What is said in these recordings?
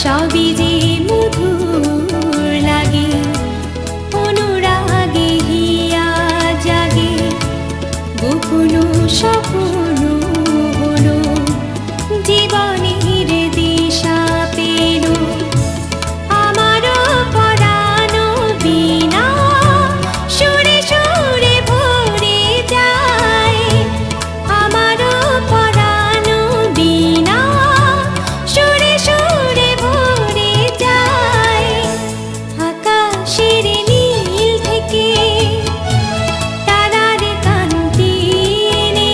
সবই যে মধুর লাগে, অনুরাগে হিয়া জাগে, গোপন স্বপ্ন হলো, জীবনের দিশা পেল। আমার পরাণ বীণা সুরে সুরে ভরে যায়, আমার পরাণ বীণা সুরে সুরে ভরে যায়। আকাশের নীল থেকে তারার কান্তি এনে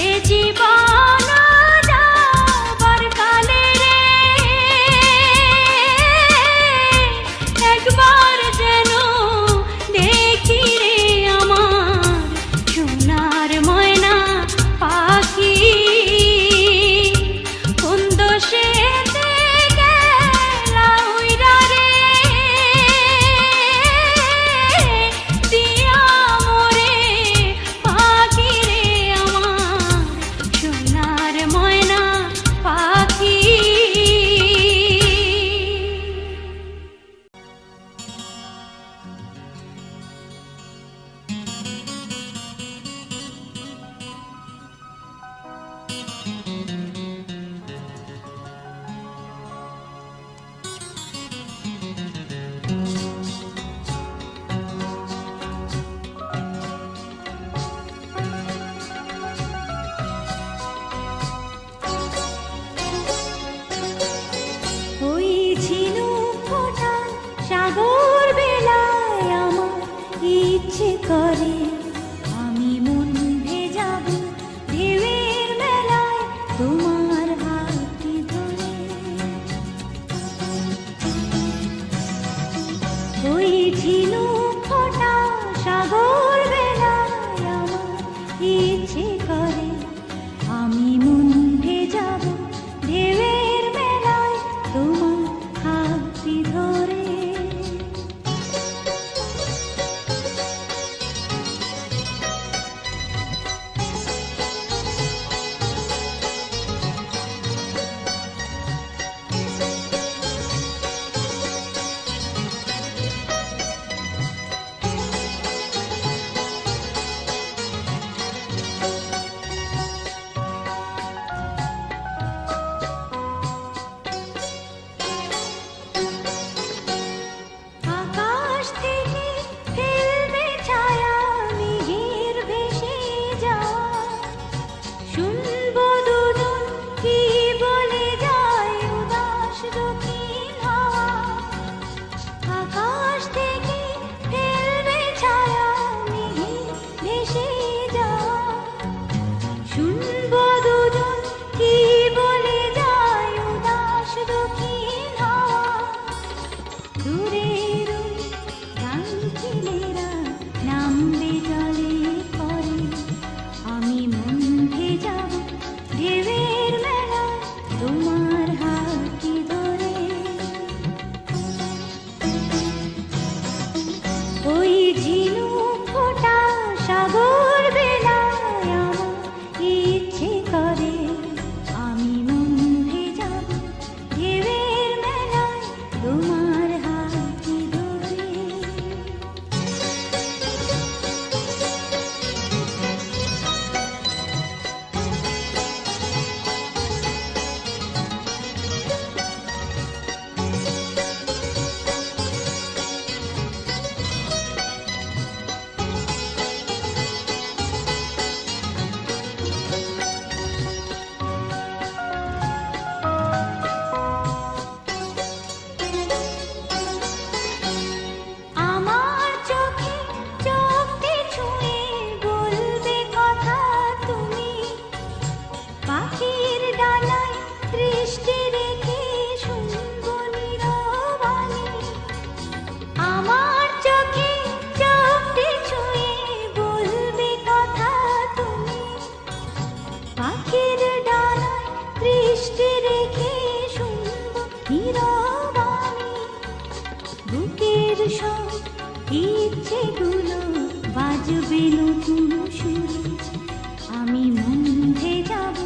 এ জীবন যাবার কালে রে, একবার যেন দেখি রে আমার সোনার ময়না পাখি, কোন দোষেতে গেলা উইরা রে, দিয়া মোরে পাখি রে আমার সোনার ময়না পাখি। ওই ঝিনুক ফোঁটা সাগর বেলায় আমার ইচ্ছে করে আমি মন ভেজাবো ঢেউয়ের মেলায় তোমার হাতটি ধরে। ওই ঝিনুক ফোঁটা সাগর বেলায় আমার ইচ্ছে করে আমি মন ভেজাবো ঢেউয়ের মেলায় তোমার হাতটি ধরে। আকাশ থেকে ফেলবে ছায়া মেঘের ভেসে যাওয়া, শুনবো দুজন কি বলে যায় উদাস দক্ষিণ হাওয়া। আকাশ থেকে ফেলবে ছায়া মেঘের ভেসে যাওয়া, শুনবো দুজন কি বলে যায় উদাস দক্ষিণ হাওয়া। দূরের ওই গাঙ্গিনীরা নামবে জলে পরে আমি মন ভেজাবো ঢেউয়ের মেলায় তোমার হাতটি ধরে। ওই ঝিনুক ফোঁটা সাগর বেলায় আমার ইচ্ছে করে আমি মন ভেজাবো ঢেউয়ের মেলায় তোমার হাতটি ধরে। আমার চোখে চোখটি ছুঁয়ে বলবে কথা তুমি, পাখির ডানায় দৃষ্টি রেখে শুনবো নীরবাণী। আমার চোখে চোখটি ছুঁয়ে বলবে কথা তুমি, পাখির ডানায় দৃষ্টি রেখে শুনবো নীরবাণী। বুকের সব ইচ্ছেগুলো বাজবে নতুন সুরে আমি মন ভেজাবো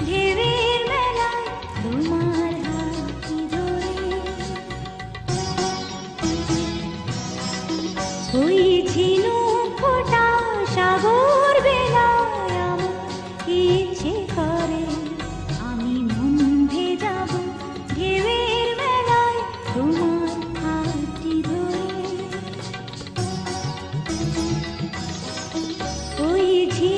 ঢেউয়ের মেলায় তোমার হাতটি ধরে। ওই ঝিনুক ফোঁটা সাগর বেলায় আমার ইচ্ছে করে আমি মন ভেজাবো ঢেউয়ের মেলায় তোমার হাতটি ধরে। ওই ঝিনুক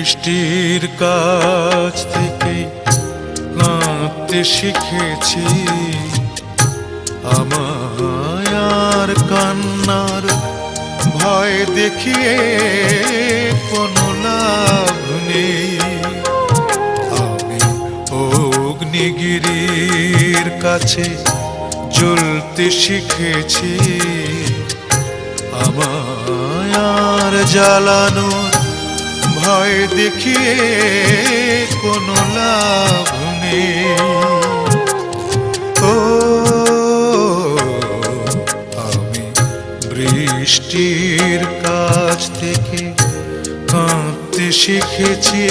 বৃষ্টির কাছ থেকে কাঁদতে শিখেছি, আমায় আর কান্নার ভয় দেখিয়ে কোনো লাভ নেই। আমি অগ্নিগিরির কাছে জ্বলতে শিখেছি, আমায় আর জ্বালানোর ভয় দেখিয়ে কোনো লাভ নেই। ও আমি বৃষ্টির কাছ থেকে কাঁদতে শিখেছি।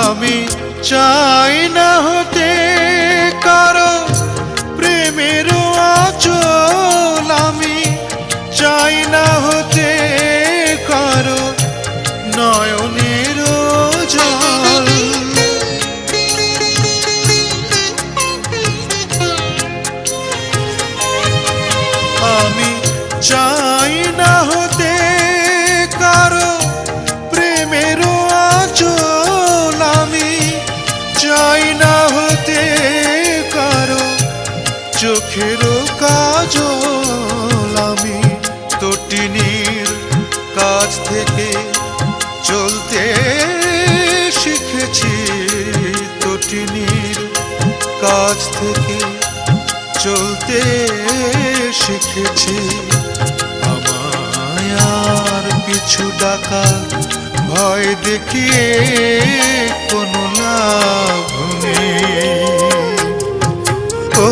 আমি চাই না হতে কারো প্রেমের আঁচল, আমি চাই না হতে কারো নয়নের জল। আমি চাই না হতে কারো প্রেমের আঁচল, আমি চাই না হতে কারো চোখের কাজল। আমি তটিনীর কাছ থেকে চলতে শিখেছি, তটিনীর কাছ থেকে চলতে শিখেছি। আমায় আর পিছু ডাকা ভয় দেখিয়ে কোনো লাভ নেই। ও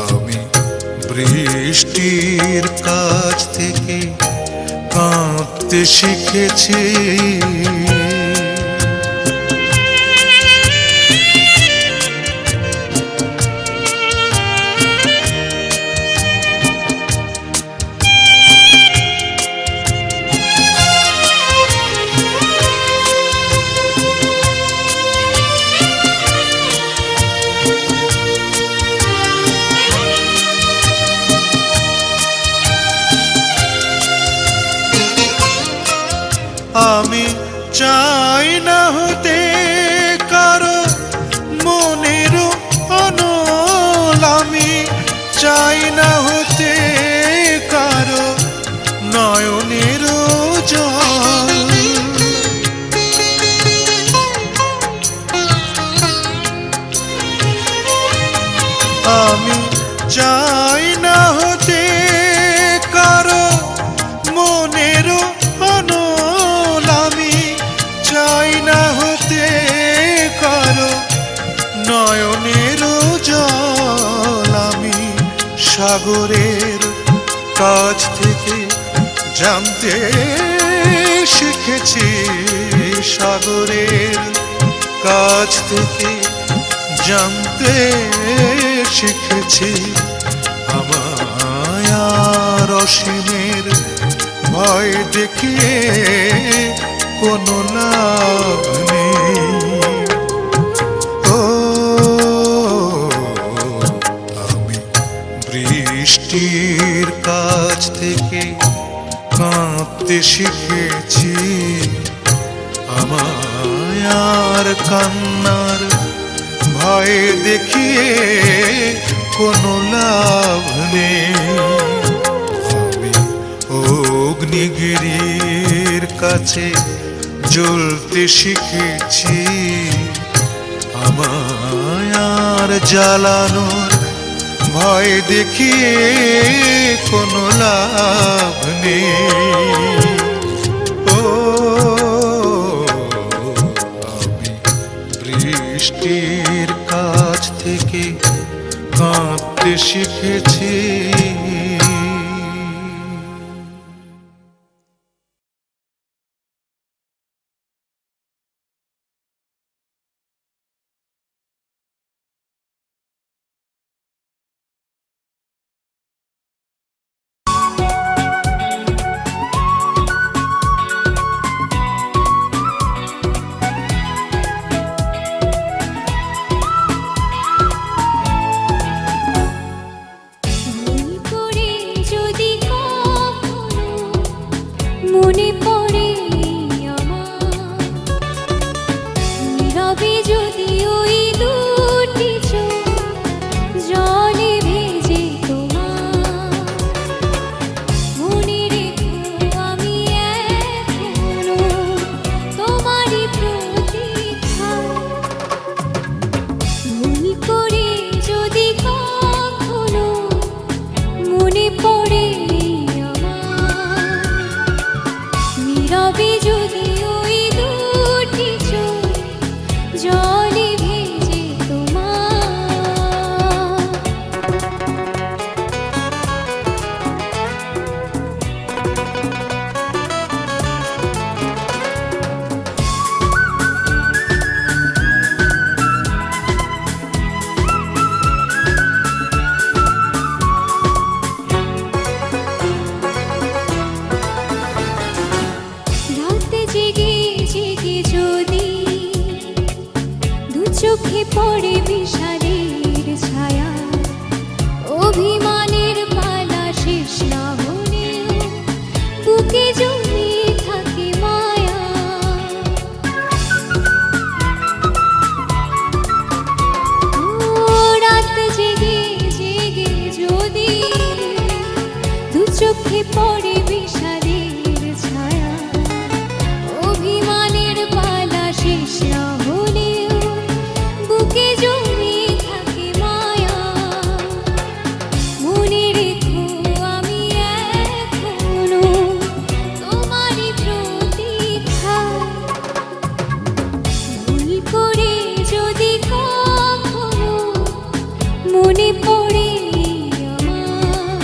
আমি বৃষ্টির কাছ থেকে কাঁদতে শিখেছি। আমি চাই না হতে কারো মনের অনল, আমি চাই না হতে কারো নয়নের জল। আমি চাই না হতে কারো মনের অনল, আমি চাই না হতে কারো নয়নের জল। আমি সাগরের কাছ থেকে জানতে শিখেছি, সাগরের কাছ থেকে জানতে শিখেছি। আমায় আর অসীমের ভয় দেখিয়ে কোনো লাভ নেই। ও আমি বৃষ্টির কাছ থেকে কাঁদতে শিখেছি, আমায় আর কান্নার ভয় দেখিয়ে কোনো লাভ নেই। আমি অগ্নিগিরির কাছে জ্বলতে শিখেছি, আমায় আর জ্বালানোর ভয় দেখিয়ে কোনো লাভ নেই। ও আমি বৃষ্টির কাছ থেকে কাঁদতে শিখেছি। পড়ে বিষাদের ছায়া, অভিমানের পালা শেষ না হলেও বুকে জমে থাকে মায়া। ও রাত জেগে জেগে যদি দু চোখে পড়ে বিষাদের ছায়া, অভিমানের পালা শেষ না হলেও বুকে জমে থাকে মায়া। মনে রেখো আমি এখনো তোমারই প্রতীক্ষায়, ভুল করে যদি কখনো মনে পড়ে আমার,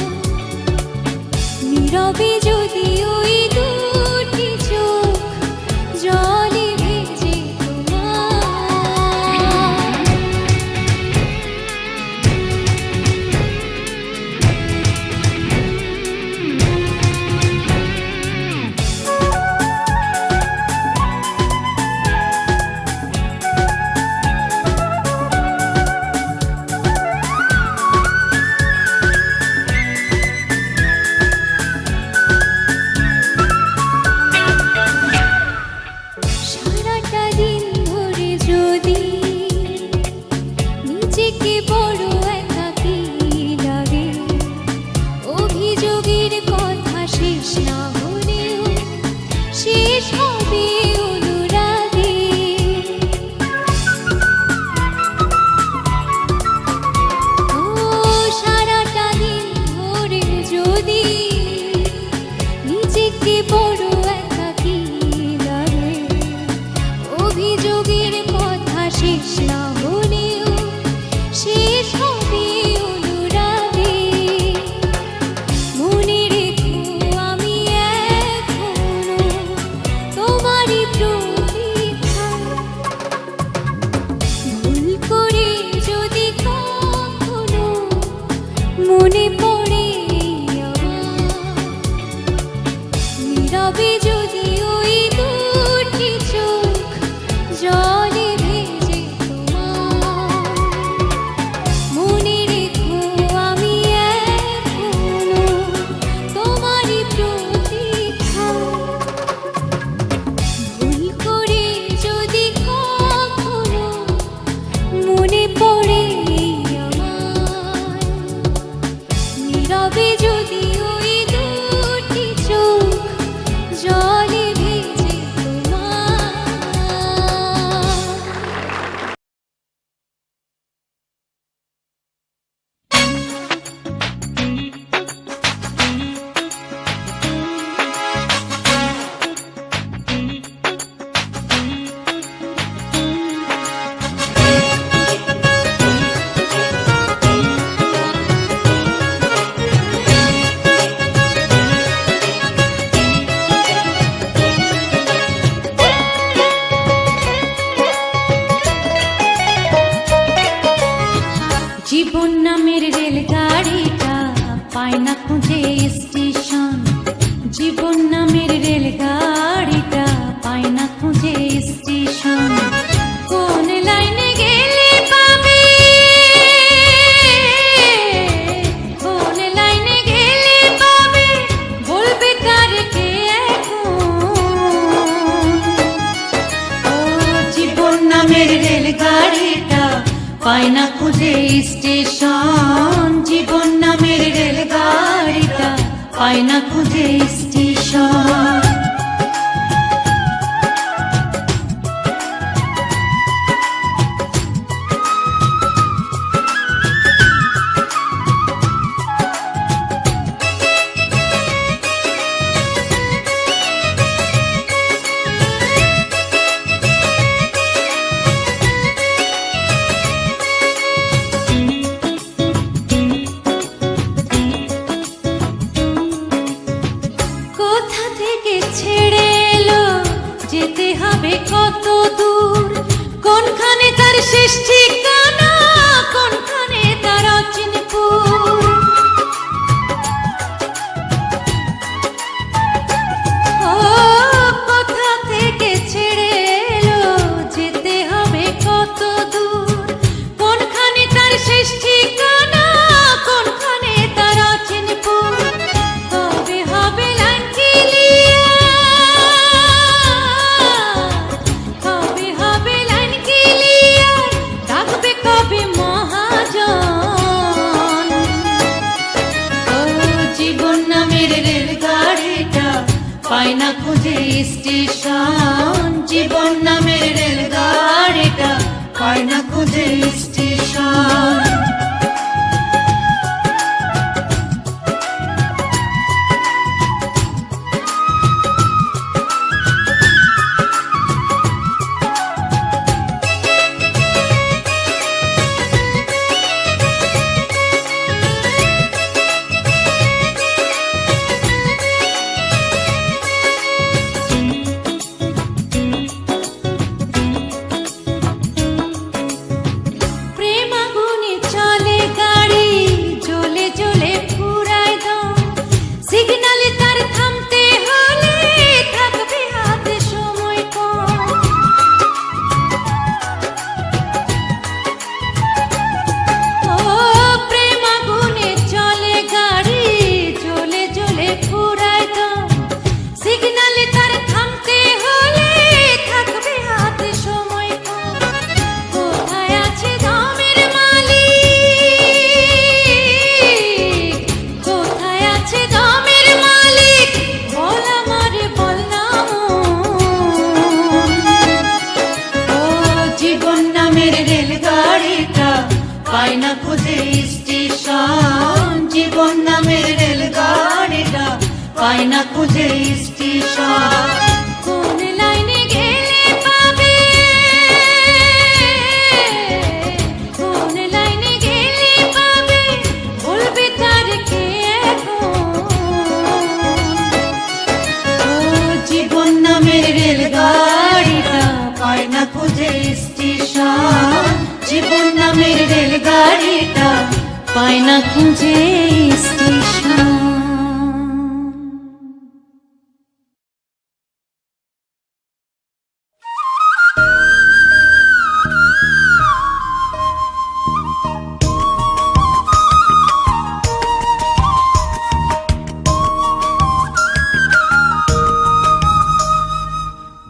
নীরবে যদি ওই দুটি চোখ জলে ভেজে তোমার। সারাটা দিন ধরে যদি নিজেকে বড় একাকী লাগে, অভিযোগের কথা শেষ না হলেও শেষ হবে অনুরাগে। ও সারাটা দিন ধরে যদি নিজেকে বড় একাকী লাগে, অভিযোগের কথা শেষ না হলেও শেষ হবে অনুরাগে। মনে রেখো আমি এখনো তোমারই প্রতীক্ষায়, ভুল করে যদি কখনো মনে পড়ে আমার, নীরবে যদি ওই দুটি চোখ জলে ভেজে তোমার। মনে রেখো আমি এখনো তোমারই প্রতীক্ষায়, ভুল করে যদি কখনো মনে পড়ে আমার, নীরবে যদি ওই দুটি চোখ জলে ভেজে তোমার। জীবন নামের রেলগাড়িটা পায় না খুঁজে স্টেশন, জীবন নামের রেলগাড়িটা পায় না খুঁজে স্টেশন। কোন লাইনে গেলে পাবে, কোন লাইনে গেলে পাবে, বলবে কার কে এখন। ও জীবন নামের রেলগাড়িটা পায় না খুঁজে স্টেশন, জীবন নামের রেলগাড়িটা পায় না খুঁজে স্টেশন। কত দূর, কোনখানে তার শেষ ঠিকানা, কোনখানে তার অচিনপুর। ও কোথা থেকে ছেড়ে এলো, যেতে হবে কত দূর, স্টেশন, জীবন নামের রেলগাড়িটা পায় না খুঁজে স্টেশন। প্রেম আগুনে চলে গাড়ি, জ্বলে জ্বলে ফুরায় দম, সিগন্যালে তার থামতে হলে থাকবে হাতে সময় কম। ও প্রেম আগুনে চলে গাড়ি, জ্বলে জ্বলে ফুরায় দম, সিগন্যালে তার থামতে হলে থাকবে হাতে সময় কম। কোথায় আছে দমের মালিক, কোথায় আছে দমের মালিক, বল আমারে বল না মন। ও জীবন নামের রেলগাড়িটা পায় না খুঁজে স্টেশন, জীবন নামের রেলগাড়িটা পায় না খুঁজে স্টেশন। কোন লাইনে গেলে পাবে, কোন লাইনে গেলে পাবে, বলবে তার কে এখন। ও জীবন নামের রেলগাড়িটা পায় না খুঁজে স্টেশন, জীবন নামের রেলগাড়িটা পায় না খুঁজে স্টেশন।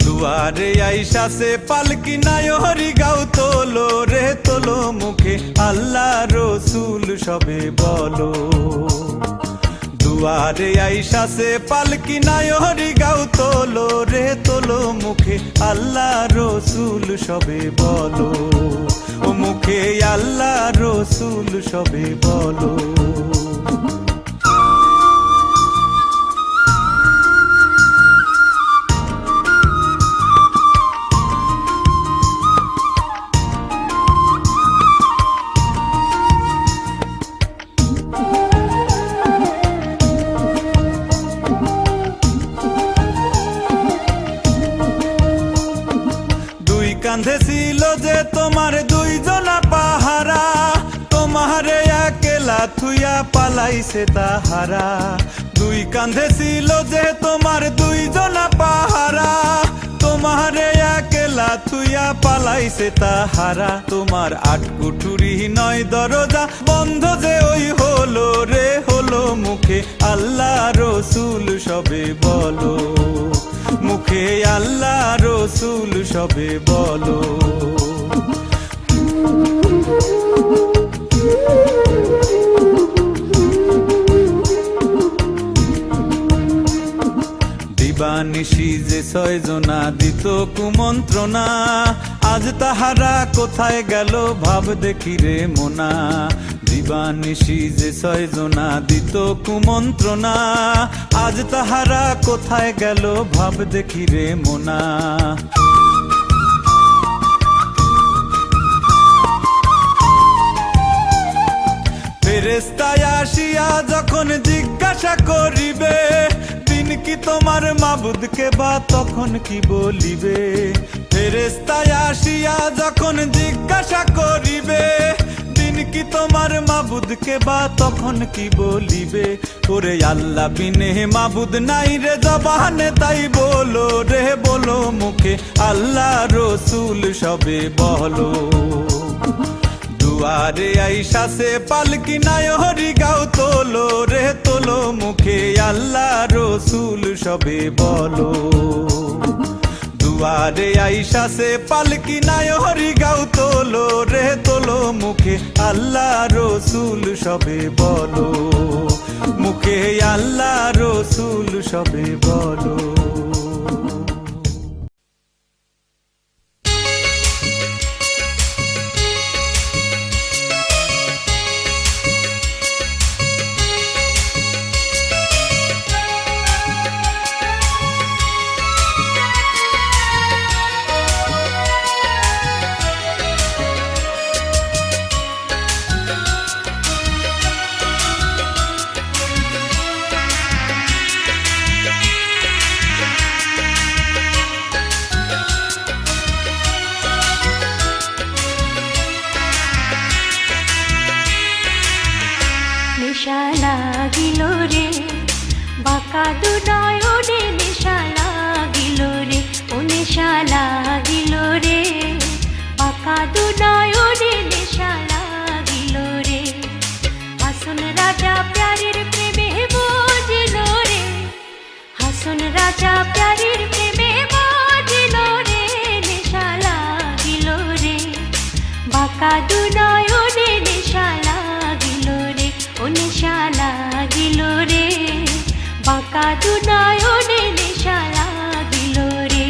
দুয়ারে আইসা সে পালকি নাই হরি গাও তোলো রে তোলো মুখে আল্লাহ রসুল সবে বলো। দুয়ারে আইসা সে পালকি নাই হরি গাও তোলো রে তোলো মুখে আল্লাহ রসুল সবে বলো। ও মুখে আল্লাহ রসুল সবে বলো। কাঁধে ছিল যে তোমার দুইজনা পাহারা, তোমারে একেলা থুইয়া পালাইছে তাহারা। দুই কাঁধে ছিল যে তোমার দুইজনা পাহারা, তোমারে একেলা থুইয়া পালাইছে তাহারা। তোমার আট কুঠুরি নয় দরজা বন্ধ যে ওই হলো রে হলো মুখে আল্লাহ রসুল সবে বলো। মুখে আল্লাহ রসুল সবে বলো। দিবানিশি যে ছয়জনা দিত কুমন্ত্রণা, আজ তাহারা কোথায় গেল ভাব দেখি রে মোনা। দিবানিশি যে ছয়জনা দিত কুমন্ত্রণা, আজ তাহারা কোথায় গেল ভাব দেখি রে মোনা। ফেরেশতা আসিয়া যখন জিজ্ঞাসা করিবে, দিন কি তোমার মাবুদকে বা তখন কি বলিবে। ফেরেশতা আসিয়া যখন জিজ্ঞাসা করিবে, দিন কি তোমার মাবুদকে বা তখন কি বলিবে। ওরে আল্লাহ বিনে মাবুদ নাই রে জবানে তাই বলো রে বলো মুখে আল্লাহ রসুল সবে বলো। দুয়ারে আইসা সে পালকি নাই হরি গাও তোলো রে তোলো মুখে আল্লাহ রসুল সবে বলো। দুয়ারে আইসা সে পালকি নাই হরি গাও তোলো রে তোলো মুখে আল্লাহ রসুল সবে বলো। মুখে আল্লাহ রসুল সবে বলো। বাঁকা দু নয়নে নেশা লাগিল রে, ও নেশা লাগিল রে, বাঁকা দু নয়নে নেশা লাগিল রে। হাসন রাজা প্যারির প্রেমে বুঝিল রে, হাসন রাজা প্যারির প্রেমে বুঝিল রে, নেশা লাগিল রে, বাঁকা দু নয়নে নেশা লাগিল রে, ও নেশা লাগিল রে, বাঁকা দু নয়নে নেশা লাগিল রে।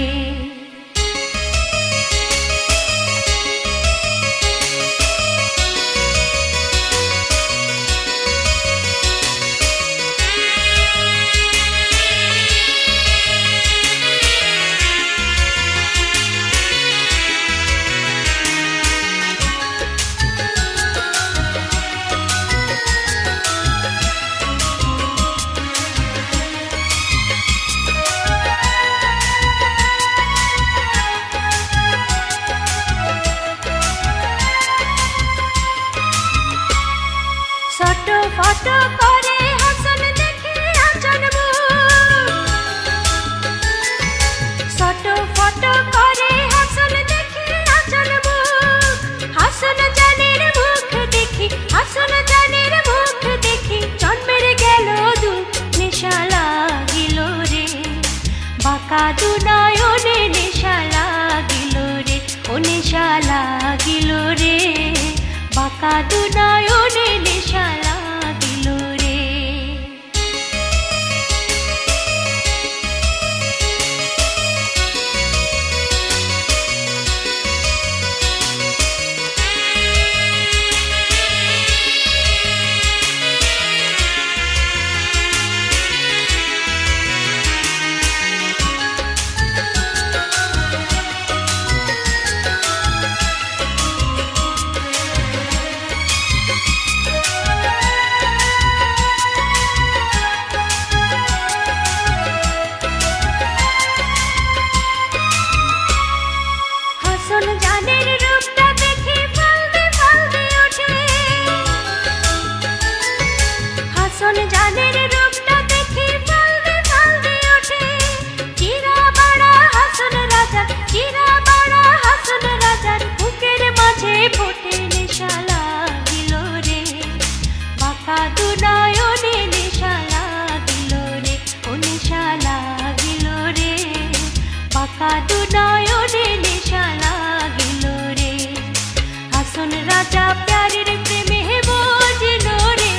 ফটো ফটো করে হাসন দেখে আচন ফটো ফটো করে হাসন দেখে আচন হাসন জানের মুখ দেখি, হাসন জানের মুখ দেখি, জন্মের গেল দুঃখ নেশা লাগিল রে, বাঁকা দু নয়নে নেশা লাগিল রে, ও নেশা লাগিল রে, বাঁকা দু নয়নে নেশা লাগিল রে। হাসন জানের রূপটা দেখে ফালদে ফালদে ওঠে, হাসন জানের রূপটা দেখে ফালদে ফালদে ওঠে, চিরা বাড়া হাসন রাজা, চিরা বাড়া হাসন রাজার বুকের মাঝে ফোটে নেশা লাগিল রে, বাঁকা দু নয়নে নেশা লাগিল রে, ও নেশা লাগিল রে, বাঁকা দু নয়নে নেশা লাগিল রে। হাসন রাজা প্যারির প্রেমে বুঝিল রে,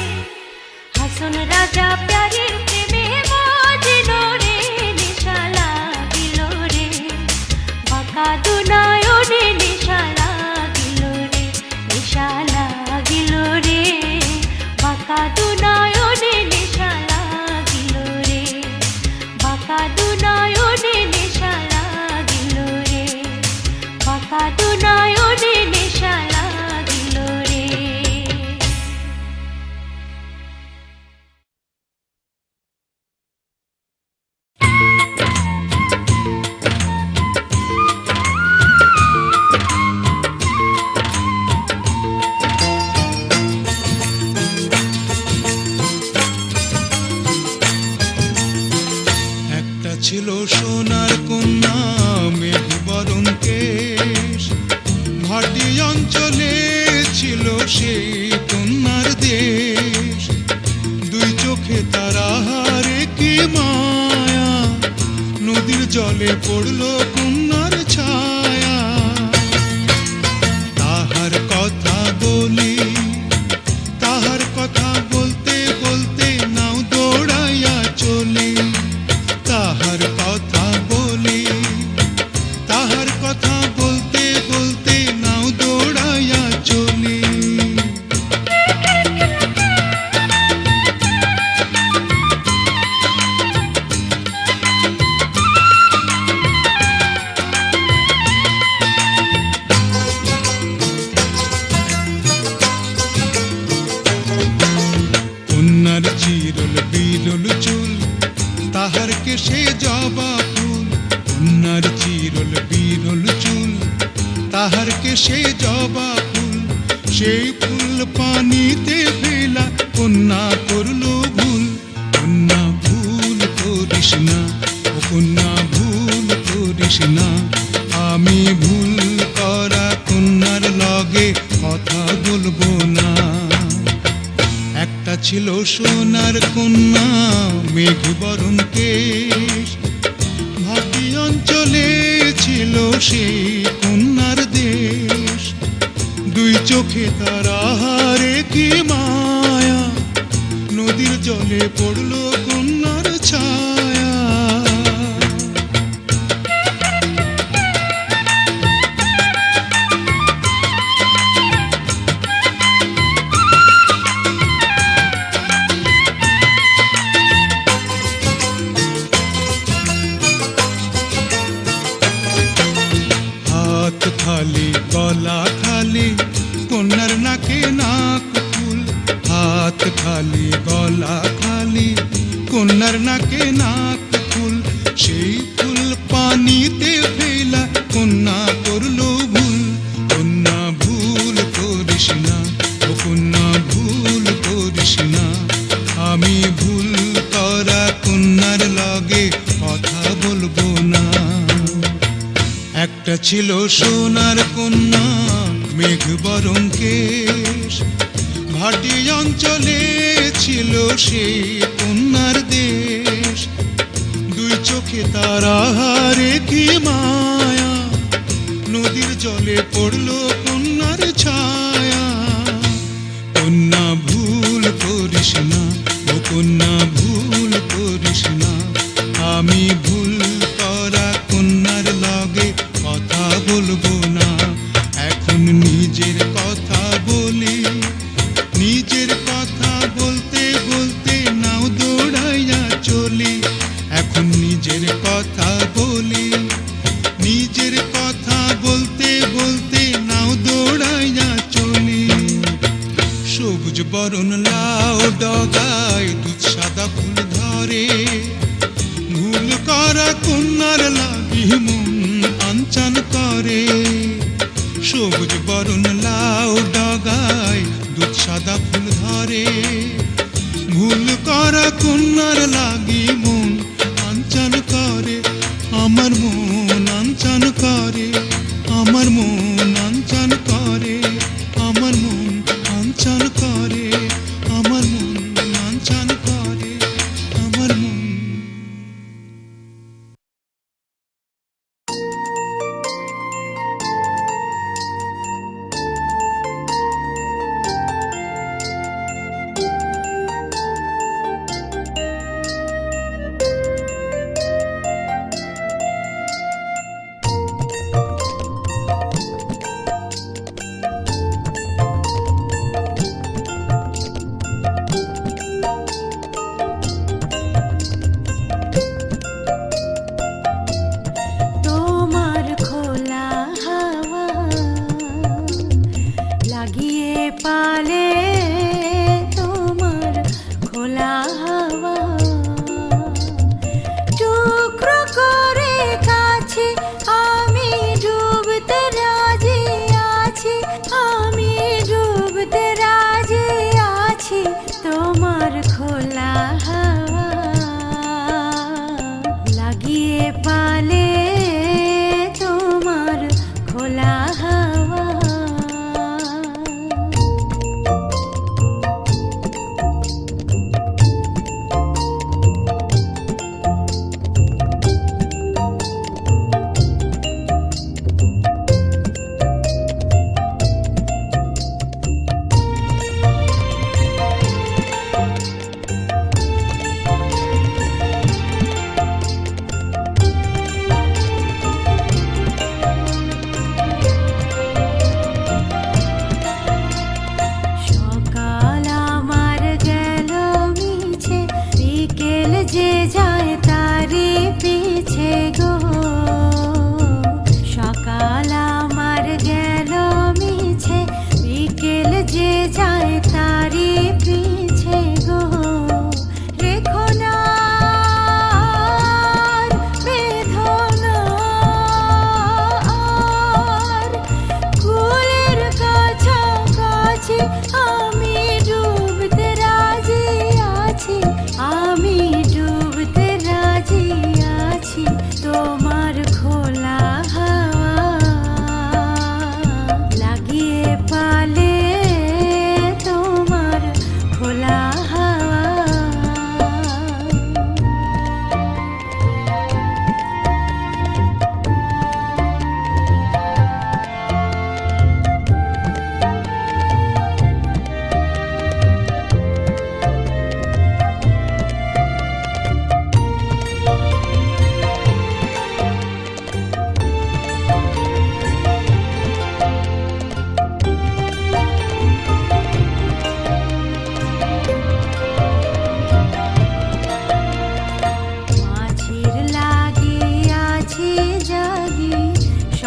হাসন রাজা প্যারির প্রেমে বুঝিল রে, নেশা লাগিল রে, বাঁকা দু নয়নে নেশা লাগিল রে, নেশা লাগিল রে, বাঁকা দু নয়নে নেশা লাগিল রে, বাঁকা দু নয়নে নেশা লাগিল রে, বাঁকা দু নয়নে নেশা লাগিল রে। একটা ছিল সোনার কন্যা মেঘ বরণ কেশ, ভাটি অঞ্চলে ছিল সেই কন্যার দেশ, দুই চোখে তারা হারে কি মায়া, নদীর জলে পড়লো কন্যার ছায়া। তাহার কথা বলি, তাহার কথা বলতে বলতে নাও দৌড়াইয়া চলি, তাহার কথা বলি, তাহার কথা বলতে বলতে নাও দৌড়াইয়া চলি। কন্যার চিরল বিরল চুল, তাহার কেশে জবা ফুল, কন্যার চিরল বিরল চুল, তাহার কেশে জবা ফুল, সেই ফুল পানিতে ফেলা কন্যা করলো ভুল, কন্যা ভুল করিস না, ও কন্যা ভুল করিস না। আমি ভুল করা কন্যার লগে কথা বলবো না। একটা ছিল সোনার কন্যা, মেঘ বরণ কেশ, ভাটি অঞ্চলে ছিল সেই কন্যার দেশ। দুই চোখে তার আহারে কি মায়া, নদীর জলে পড়লো কন্যার ছায়া। হাত খালি গলা খালি কন্যার নাকে নাক ফুল, হাত খালি গলা খালি কন্যার নাকে নাক ফুল। সেই ফুল পানিতে ফেলা কন্যা করলো ভুল। কন্যা ভুল করিস না, ও কন্যা ভুল করিস না। আমি ভুল করা কন্যার লগে কথা বলবো না। একটা ছিল সোনার কন্যা, মেঘ বরণ কেশ, ভাটি অঞ্চলে ছিল সেই কন্যার দেশ। দুই চোখে তার আহারে কি মায়া, নদীর জলে পড়লো কন্যার ছায়া। কন্যা ভুল করিস না, ও কন্যা ভুল করিস না। আমি ভুল করা কন্যার লগে কথা বলবো না। এখন নিজের কথা বলি, নিজের কথা বলতে বলতে নাও দৌড়াইয়া চলি। এখন নিজের কথা বলি, নিজের কথা বলতে বলতে নাও দৌড়াইয়া চলি। সবুজ বরণ লাউ ডগায় দুধ সাদা ফুল ধরে, ভুল করা কন্যার লাগি মন আনচান করে। সবুজ বরণ লাউ ডগায় দুধ সাদা ফুল ধরে, ভুল করা কন্যার লাগি মন আনচান করে। আমার মন আনচান করে, আমার মন আনচান করে, আমার মন আনচান করে, আমার মন আনচান করে, আমার মন।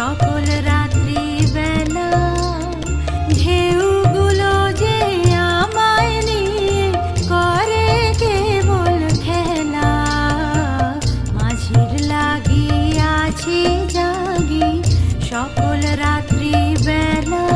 সকল রাত্রি বেলা ঢেউগুলো যে আমায় নিয়ে করে কেবল খেলা মাঝির লাগিয়াছি জাগি সকল রাত্রি বেলা